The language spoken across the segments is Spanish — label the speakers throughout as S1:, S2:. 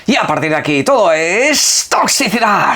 S1: Y a partir de aquí todo es toxicidad.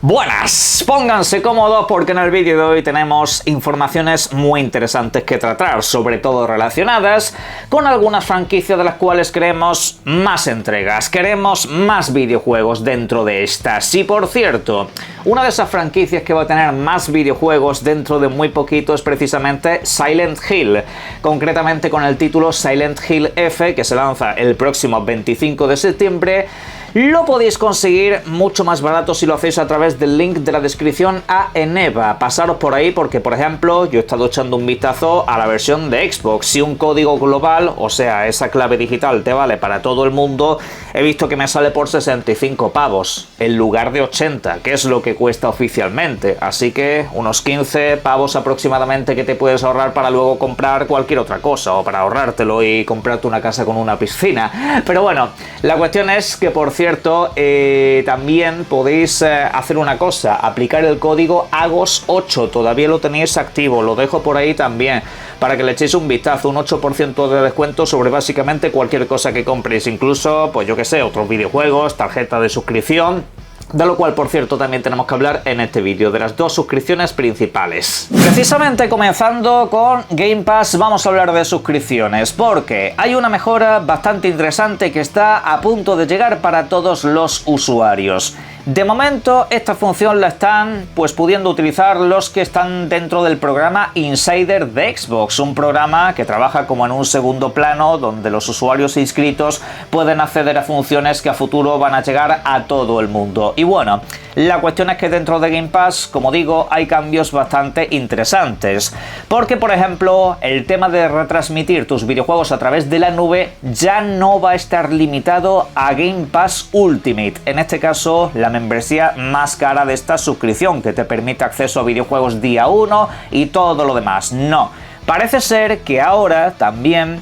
S1: Buenas, pónganse cómodos porque en el vídeo de hoy tenemos informaciones muy interesantes que tratar, sobre todo relacionadas con algunas franquicias de las cuales queremos más entregas, queremos más videojuegos dentro de estas. Y por cierto, una de esas franquicias que va a tener más videojuegos dentro de muy poquito es precisamente Silent Hill, concretamente con el título Silent Hill F, que se lanza el próximo 25 de septiembre. Lo podéis conseguir mucho más barato si lo hacéis a través del link de la descripción a Eneba. Pasaros por ahí porque, por ejemplo, yo he estado echando un vistazo a la versión de Xbox. Si un código global, o sea, esa clave digital te vale para todo el mundo, he visto que me sale por 65 pavos en lugar de 80, que es lo que cuesta oficialmente. Así que unos 15 pavos aproximadamente que te puedes ahorrar para luego comprar cualquier otra cosa, o para ahorrártelo y comprarte una casa con una piscina. Pero bueno, la cuestión es que, por cierto, también podéis hacer una cosa, aplicar el código AGOS8, todavía lo tenéis activo, lo dejo por ahí también, para que le echéis un vistazo, un 8% de descuento sobre básicamente cualquier cosa que compréis, incluso, pues yo que sé, otros videojuegos, tarjeta de suscripción. De lo cual, por cierto, también tenemos que hablar en este vídeo, de las dos suscripciones principales. Precisamente comenzando con Game Pass, vamos a hablar de suscripciones, porque hay una mejora bastante interesante que está a punto de llegar para todos los usuarios. De momento, esta función la están pudiendo utilizar los que están dentro del programa Insider de Xbox, un programa que trabaja como en un segundo plano, donde los usuarios inscritos pueden acceder a funciones que a futuro van a llegar a todo el mundo. Y bueno, la cuestión es que dentro de Game Pass, como digo, hay cambios bastante interesantes, porque por ejemplo, el tema de retransmitir tus videojuegos a través de la nube ya no va a estar limitado a Game Pass Ultimate, en este caso la membresía más cara de esta suscripción, que te permite acceso a videojuegos día 1 y todo lo demás. No, parece ser que ahora también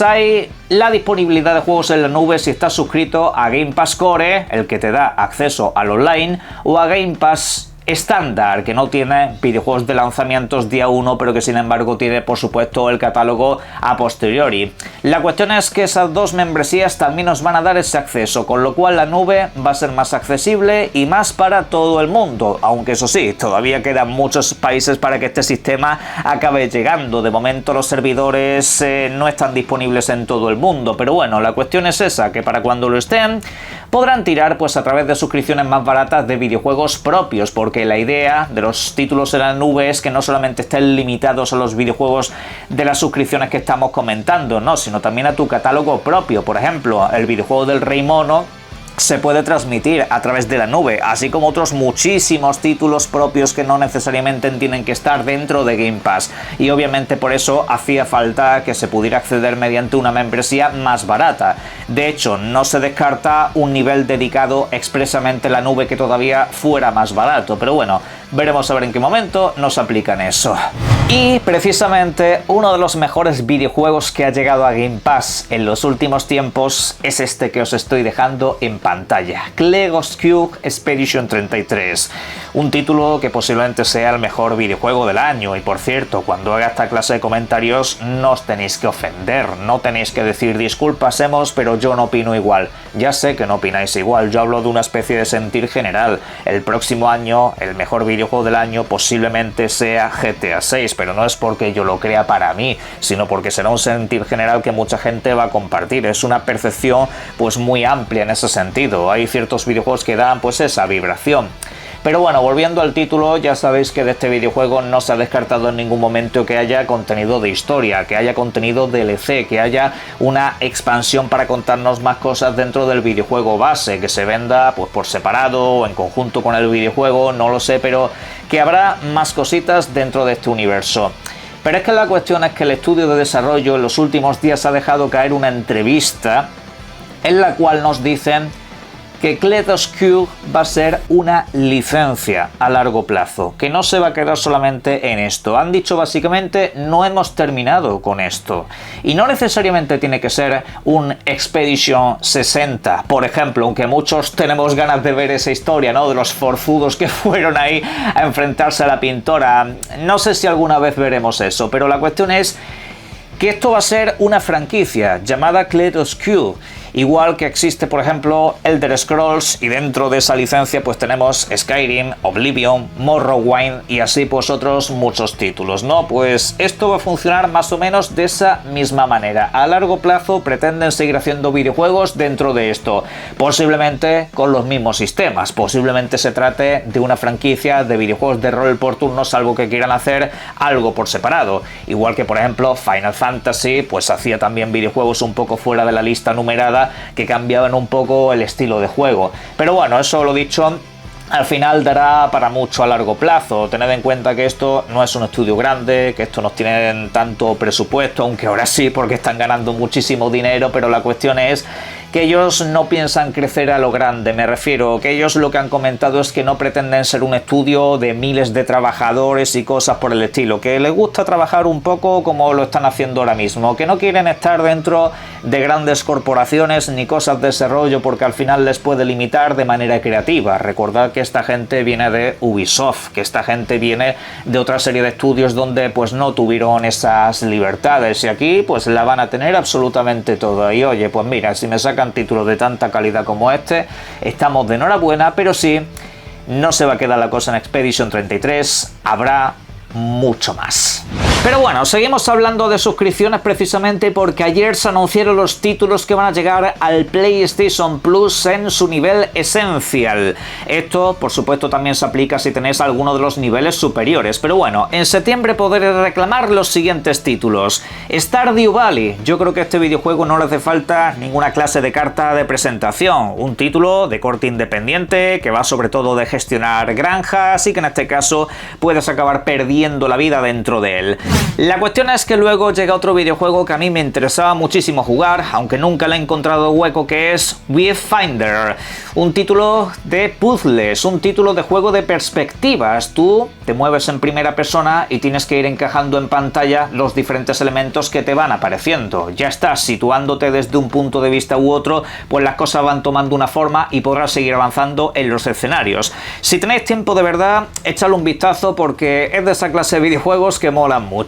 S1: hay la disponibilidad de juegos en la nube si estás suscrito a Game Pass Core, el que te da acceso al online, o a Game Pass estándar, que no tiene videojuegos de lanzamientos día 1, pero que sin embargo tiene, por supuesto, el catálogo a posteriori. La cuestión es que esas dos membresías también nos van a dar ese acceso, con lo cual la nube va a ser más accesible y más para todo el mundo, aunque eso sí, todavía quedan muchos países para que este sistema acabe llegando. De momento los servidores no están disponibles en todo el mundo, pero bueno, la cuestión es esa, que para cuando lo estén, podrán tirar a través de suscripciones más baratas de videojuegos propios, porque la idea de los títulos en la nube es que no solamente estén limitados a los videojuegos de las suscripciones que estamos comentando, no, sino también a tu catálogo propio. Por ejemplo, el videojuego del Rey Mono se puede transmitir a través de la nube, así como otros muchísimos títulos propios que no necesariamente tienen que estar dentro de Game Pass, y obviamente por eso hacía falta que se pudiera acceder mediante una membresía más barata. De hecho, no se descarta un nivel dedicado expresamente a la nube que todavía fuera más barato, pero bueno, veremos a ver en qué momento nos aplican eso. Y precisamente uno de los mejores videojuegos que ha llegado a Game Pass en los últimos tiempos es este que os estoy dejando en pantalla, Legos Cube Expedition 33, un título que posiblemente sea el mejor videojuego del año. Y por cierto, cuando haga esta clase de comentarios no os tenéis que ofender, no tenéis que decir disculpas hemos, pero yo no opino igual. Ya sé que no opináis igual, yo hablo de una especie de sentir general. El próximo año el mejor videojuego del año posiblemente sea GTA 6, pero no es porque yo lo crea para mí, sino porque será un sentir general que mucha gente va a compartir. Es una percepción muy amplia en ese sentido. Hay ciertos videojuegos que dan esa vibración. Pero bueno, volviendo al título, ya sabéis que de este videojuego no se ha descartado en ningún momento que haya contenido de historia, que haya contenido DLC, que haya una expansión para contarnos más cosas dentro del videojuego base, que se venda por separado o en conjunto con el videojuego, no lo sé, pero que habrá más cositas dentro de este universo. Pero es que la cuestión es que el estudio de desarrollo en los últimos días ha dejado caer una entrevista en la cual nos dicen que Cletos Cube va a ser una licencia a largo plazo, que no se va a quedar solamente en esto. Han dicho básicamente, no hemos terminado con esto. Y no necesariamente tiene que ser un Expedition 60, por ejemplo, aunque muchos tenemos ganas de ver esa historia, ¿no? De los forzudos que fueron ahí a enfrentarse a la pintora. No sé si alguna vez veremos eso, pero la cuestión es que esto va a ser una franquicia llamada Cletos Cube. Igual que existe, por ejemplo, Elder Scrolls, y dentro de esa licencia pues tenemos Skyrim, Oblivion, Morrowind y así pues otros muchos títulos, ¿no? Pues esto va a funcionar más o menos de esa misma manera. A largo plazo pretenden seguir haciendo videojuegos dentro de esto, posiblemente con los mismos sistemas, posiblemente se trate de una franquicia de videojuegos de rol por turnos, salvo que quieran hacer algo por separado. Igual que, por ejemplo, Final Fantasy, pues hacía también videojuegos un poco fuera de la lista numerada, que cambiaban un poco el estilo de juego. Pero bueno, eso lo dicho, al final dará para mucho a largo plazo. Tened en cuenta que esto no es un estudio grande, que esto no tienen tanto presupuesto, aunque ahora sí, porque están ganando muchísimo dinero, pero la cuestión es que ellos no piensan crecer a lo grande. Me refiero que ellos lo que han comentado es que no pretenden ser un estudio de miles de trabajadores y cosas por el estilo, que les gusta trabajar un poco como lo están haciendo ahora mismo, que no quieren estar dentro de grandes corporaciones ni cosas de ese rollo, porque al final les puede limitar de manera creativa. Recordad que esta gente viene de Ubisoft, que esta gente viene de otra serie de estudios donde pues no tuvieron esas libertades, y aquí pues la van a tener absolutamente toda. Y oye, pues mira, si me sacan títulos de tanta calidad como este, estamos de enhorabuena, pero sí, no se va a quedar la cosa en Expedition 33, habrá mucho más. Pero bueno, seguimos hablando de suscripciones precisamente porque ayer se anunciaron los títulos que van a llegar al PlayStation Plus en su nivel Essential. Esto, por supuesto, también se aplica si tenéis alguno de los niveles superiores. Pero bueno, en septiembre podré reclamar los siguientes títulos. Stardew Valley. Yo creo que a este videojuego no le hace falta ninguna clase de carta de presentación. Un título de corte independiente que va sobre todo de gestionar granjas y que en este caso puedes acabar perdiendo la vida dentro de él. La cuestión es que luego llega otro videojuego que a mí me interesaba muchísimo jugar, aunque nunca le he encontrado hueco, que es Wayfinder, un título de puzzles, un título de juego de perspectivas. Tú te mueves en primera persona y tienes que ir encajando en pantalla los diferentes elementos que te van apareciendo. Ya estás situándote desde un punto de vista u otro, pues las cosas van tomando una forma y podrás seguir avanzando en los escenarios. Si tenéis tiempo de verdad, echadle un vistazo porque es de esa clase de videojuegos que molan mucho.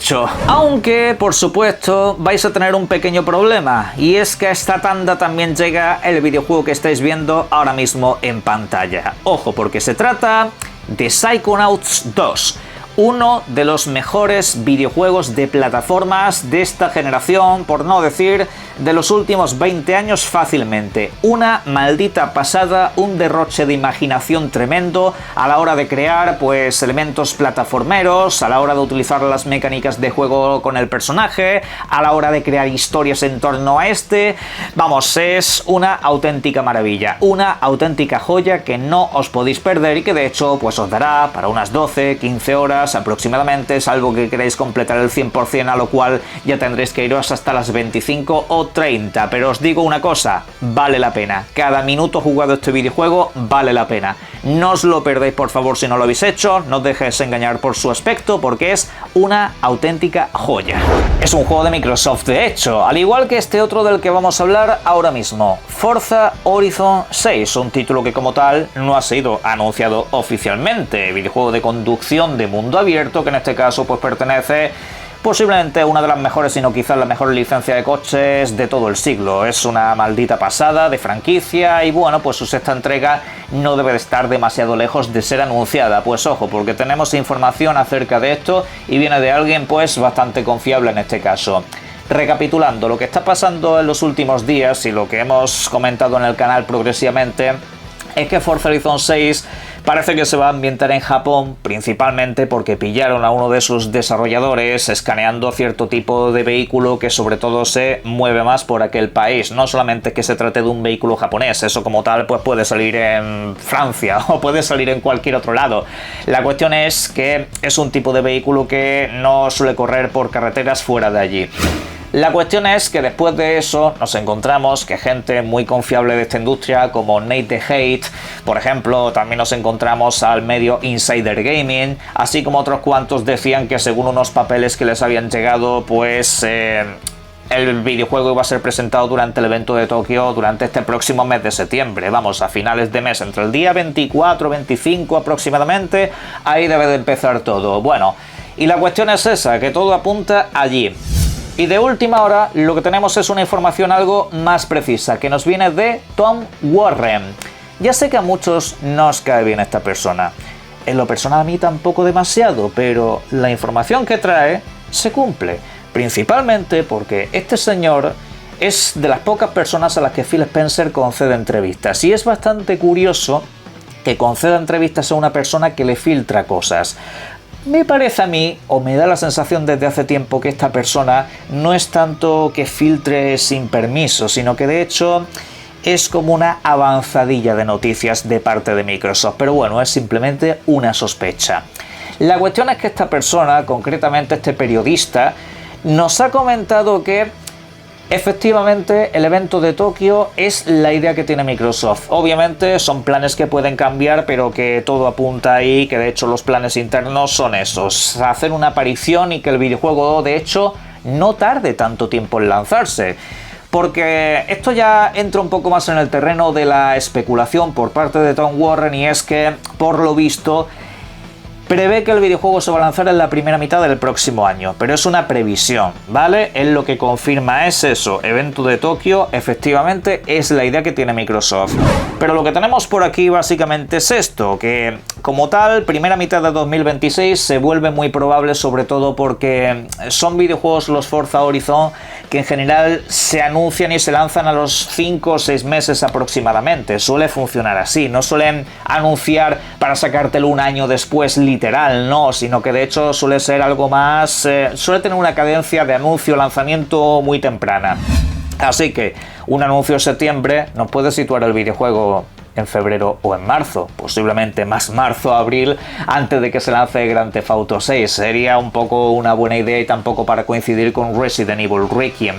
S1: Aunque, por supuesto, vais a tener un pequeño problema, y es que a esta tanda también llega el videojuego que estáis viendo ahora mismo en pantalla. Ojo, porque se trata de Psychonauts 2. Uno de los mejores videojuegos de plataformas de esta generación, por no decir de los últimos 20 años fácilmente. Una maldita pasada, un derroche de imaginación tremendo a la hora de crear pues elementos plataformeros, a la hora de utilizar las mecánicas de juego con el personaje, a la hora de crear historias en torno a este. Vamos, es una auténtica maravilla, una auténtica joya que no os podéis perder y que de hecho pues os dará para unas 12-15 horas aproximadamente, salvo que queráis completar el 100%, a lo cual ya tendréis que iros hasta las 25 o 30, pero os digo una cosa, vale la pena. Cada minuto jugado este videojuego vale la pena. No os lo perdéis, por favor, si no lo habéis hecho. No os dejéis engañar por su aspecto, porque es una auténtica joya. Es un juego de Microsoft, de hecho, al igual que este otro del que vamos a hablar ahora mismo, Forza Horizon 6, un título que como tal no ha sido anunciado oficialmente. Videojuego de conducción de mundo abierto que en este caso pues pertenece posiblemente una de las mejores, si no quizás la mejor licencia de coches de todo el siglo. Es una maldita pasada de franquicia y bueno, pues su sexta entrega no debe de estar demasiado lejos de ser anunciada. Pues ojo, porque tenemos información acerca de esto y viene de alguien pues bastante confiable en este caso. Recapitulando, lo que está pasando en los últimos días y lo que hemos comentado en el canal progresivamente es que Forza Horizon 6 parece que se va a ambientar en Japón, principalmente porque pillaron a uno de sus desarrolladores escaneando cierto tipo de vehículo que sobre todo se mueve más por aquel país. No solamente que se trate de un vehículo japonés, eso como tal pues puede salir en Francia o puede salir en cualquier otro lado. La cuestión es que es un tipo de vehículo que no suele correr por carreteras fuera de allí. La cuestión es que después de eso nos encontramos que gente muy confiable de esta industria como Nate the Hate, por ejemplo, también nos encontramos al medio Insider Gaming, así como otros cuantos decían que según unos papeles que les habían llegado, pues el videojuego iba a ser presentado durante el evento de Tokio durante este próximo mes de septiembre, vamos, a finales de mes, entre el día 24, 25 aproximadamente, ahí debe de empezar todo. Bueno, y la cuestión es esa, que todo apunta allí. Y de última hora lo que tenemos es una información algo más precisa, que nos viene de Tom Warren. Ya sé que a muchos no os cae bien esta persona. En lo personal a mí tampoco demasiado, pero la información que trae se cumple. Principalmente porque este señor es de las pocas personas a las que Phil Spencer concede entrevistas. Y es bastante curioso que conceda entrevistas a una persona que le filtra cosas. Me parece a mí, o me da la sensación desde hace tiempo, que esta persona no es tanto que filtre sin permiso, sino que de hecho es como una avanzadilla de noticias de parte de Microsoft. Pero bueno, es simplemente una sospecha. La cuestión es que esta persona, concretamente este periodista, nos ha comentado que efectivamente el evento de Tokio es la idea que tiene Microsoft. Obviamente son planes que pueden cambiar, pero que todo apunta ahí, que de hecho los planes internos son esos: hacer una aparición y que el videojuego de hecho no tarde tanto tiempo en lanzarse. Porque esto ya entra un poco más en el terreno de la especulación por parte de Tom Warren, y es que, por lo visto, prevé que el videojuego se va a lanzar en la primera mitad del próximo año, pero es una previsión, ¿vale? Él lo que confirma es eso: evento de Tokio, efectivamente es la idea que tiene Microsoft. Pero lo que tenemos por aquí básicamente es esto, que como tal, primera mitad de 2026 se vuelve muy probable, sobre todo porque son videojuegos, los Forza Horizon, que en general se anuncian y se lanzan a los 5 o 6 meses aproximadamente. Suele funcionar así, no suelen anunciar para sacártelo un año después literal, no, sino que de hecho suele ser algo más, suele tener una cadencia de anuncio-lanzamiento muy temprana. Así que un anuncio en septiembre nos puede situar el videojuego en febrero o en marzo, posiblemente más marzo, abril, antes de que se lance Grand Theft Auto 6. Sería un poco una buena idea, y tampoco para coincidir con Resident Evil Requiem.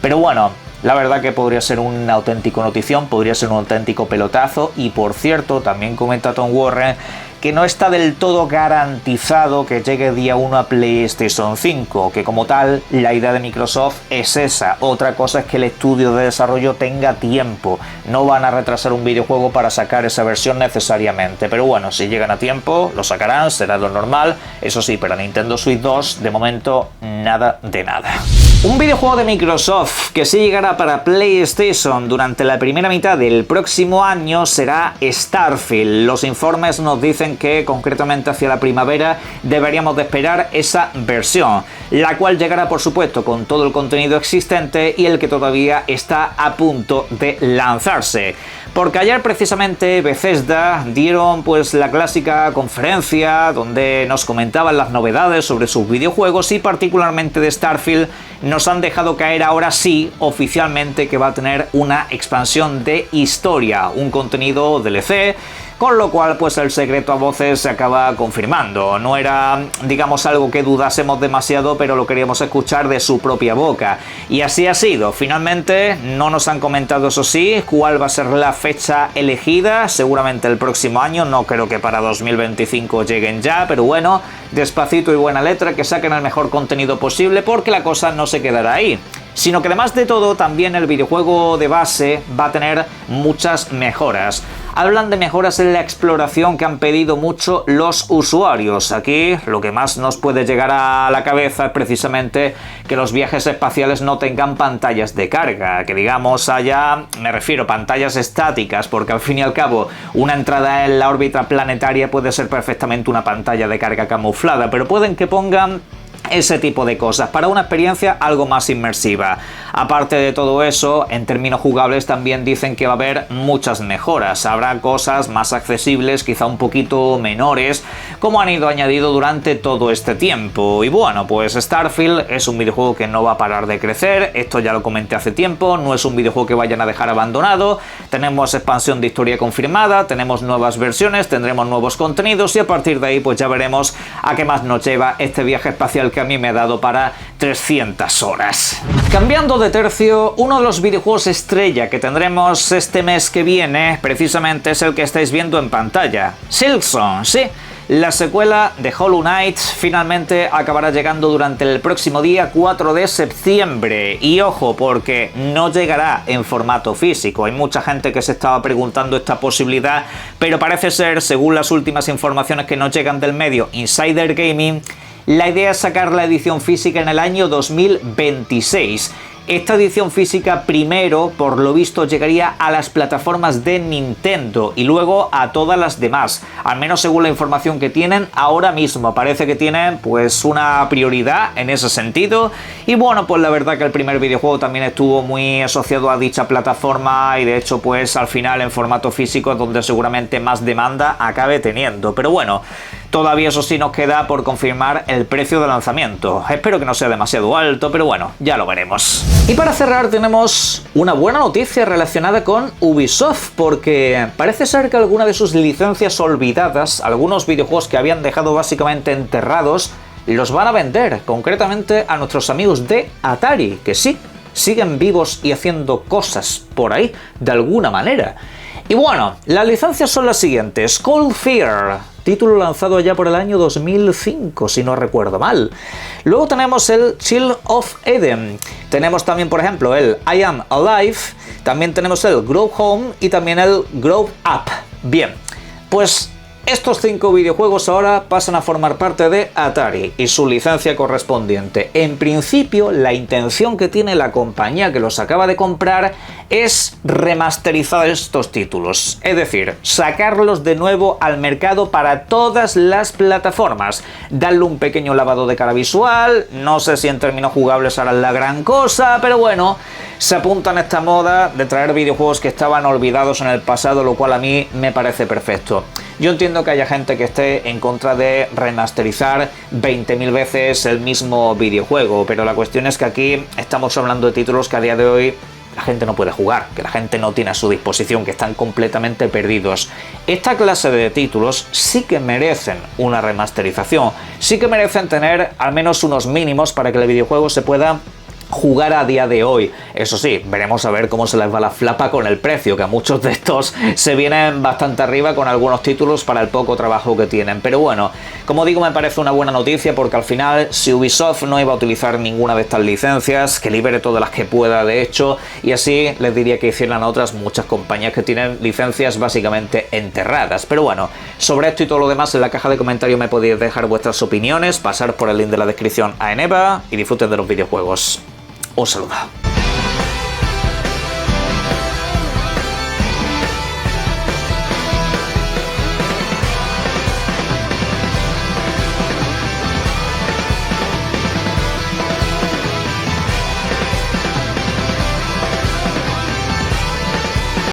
S1: Pero bueno, la verdad que podría ser un auténtico notición, podría ser un auténtico pelotazo. Y por cierto, también comenta Tom Warren que no está del todo garantizado que llegue día 1 a PlayStation 5, que como tal la idea de Microsoft es esa. Otra cosa es que el estudio de desarrollo tenga tiempo, no van a retrasar un videojuego para sacar esa versión necesariamente, pero bueno, si llegan a tiempo lo sacarán, será lo normal. Eso sí, para Nintendo Switch 2 de momento nada de nada. Un videojuego de Microsoft que sí llegará para PlayStation durante la primera mitad del próximo año será Starfield. Los informes nos dicen que concretamente hacia la primavera deberíamos de esperar esa versión, la cual llegará por supuesto con todo el contenido existente y el que todavía está a punto de lanzarse. Porque ayer precisamente Bethesda dieron pues la clásica conferencia donde nos comentaban las novedades sobre sus videojuegos, y particularmente de Starfield nos han dejado caer ahora sí oficialmente que va a tener una expansión de historia, un contenido DLC, con lo cual pues el secreto a voces se acaba confirmando. No era, digamos, algo que dudásemos demasiado, pero lo queríamos escuchar de su propia boca. Y así ha sido. Finalmente no nos han comentado, eso sí, cuál va a ser la fecha elegida. Seguramente el próximo año, no creo que para 2025 lleguen ya, pero bueno, despacito y buena letra, que saquen el mejor contenido posible, porque la cosa no se quedará ahí. Sino que además de todo, también el videojuego de base va a tener muchas mejoras. Hablan de mejoras en la exploración que han pedido mucho los usuarios. Aquí lo que más nos puede llegar a la cabeza es precisamente que los viajes espaciales no tengan pantallas de carga, que digamos haya, me refiero, pantallas estáticas, porque al fin y al cabo una entrada en la órbita planetaria puede ser perfectamente una pantalla de carga camuflada, pero pueden que pongan ese tipo de cosas para una experiencia algo más inmersiva. Aparte de todo eso, en términos jugables también dicen que va a haber muchas mejoras. Habrá cosas más accesibles, quizá un poquito menores, como han ido añadido durante todo este tiempo. Y bueno, pues Starfield es un videojuego que no va a parar de crecer. Esto ya lo comenté hace tiempo, no es un videojuego que vayan a dejar abandonado. Tenemos expansión de historia confirmada, tenemos nuevas versiones, tendremos nuevos contenidos, y a partir de ahí pues ya veremos a qué más nos lleva este viaje espacial que que a mí me ha dado para 300 horas. Cambiando de tercio, uno de los videojuegos estrella que tendremos este mes que viene precisamente es el que estáis viendo en pantalla, Silksong, sí. La secuela de Hollow Knight finalmente acabará llegando durante el próximo día 4 de septiembre. Y ojo, porque no llegará en formato físico. Hay mucha gente que se estaba preguntando esta posibilidad, pero parece ser, según las últimas informaciones que nos llegan del medio Insider Gaming, la idea es sacar la edición física en el año 2026. Esta edición física primero, por lo visto, llegaría a las plataformas de Nintendo y luego a todas las demás. Al menos según la información que tienen ahora mismo. Parece que tienen pues una prioridad en ese sentido. Y bueno, pues la verdad que el primer videojuego también estuvo muy asociado a dicha plataforma y de hecho pues al final en formato físico es donde seguramente más demanda acabe teniendo. Pero bueno, todavía eso sí nos queda por confirmar el precio de lanzamiento. Espero que no sea demasiado alto, pero bueno, ya lo veremos. Y para cerrar tenemos una buena noticia relacionada con Ubisoft, porque parece ser que alguna de sus licencias olvidadas, algunos videojuegos que habían dejado básicamente enterrados, los van a vender, concretamente a nuestros amigos de Atari, que sí, siguen vivos y haciendo cosas por ahí, de alguna manera. Y bueno, las licencias son las siguientes: Cold Fear, título lanzado ya por el año 2005, si no recuerdo mal. Luego tenemos el Child of Eden. Tenemos también, por ejemplo, el I Am Alive. También tenemos el Grow Home y también el Grow Up. Bien, pues estos 5 videojuegos ahora pasan a formar parte de Atari y su licencia correspondiente. En principio, la intención que tiene la compañía que los acaba de comprar es remasterizar estos títulos, es decir, sacarlos de nuevo al mercado para todas las plataformas, darle un pequeño lavado de cara visual. No sé si en términos jugables harán la gran cosa, pero bueno, se apuntan a esta moda de traer videojuegos que estaban olvidados en el pasado, lo cual a mí me parece perfecto. Yo entiendo que haya gente que esté en contra de remasterizar 20.000 veces el mismo videojuego, pero la cuestión es que aquí estamos hablando de títulos que a día de hoy la gente no puede jugar, que la gente no tiene a su disposición, que están completamente perdidos. Esta clase de títulos sí que merecen una remasterización, sí que merecen tener al menos unos mínimos para que el videojuego se pueda jugar a día de hoy. Eso sí, veremos a ver cómo se les va la flapa con el precio, que a muchos de estos se vienen bastante arriba con algunos títulos para el poco trabajo que tienen. Pero bueno, como digo, me parece una buena noticia porque al final, si Ubisoft no iba a utilizar ninguna de estas licencias, que libere todas las que pueda de hecho, y así les diría que hicieran a otras muchas compañías que tienen licencias básicamente enterradas. Pero bueno, sobre esto y todo lo demás en la caja de comentarios me podéis dejar vuestras opiniones, pasar por el link de la descripción a Eneba y disfruten de los videojuegos. Un saludo.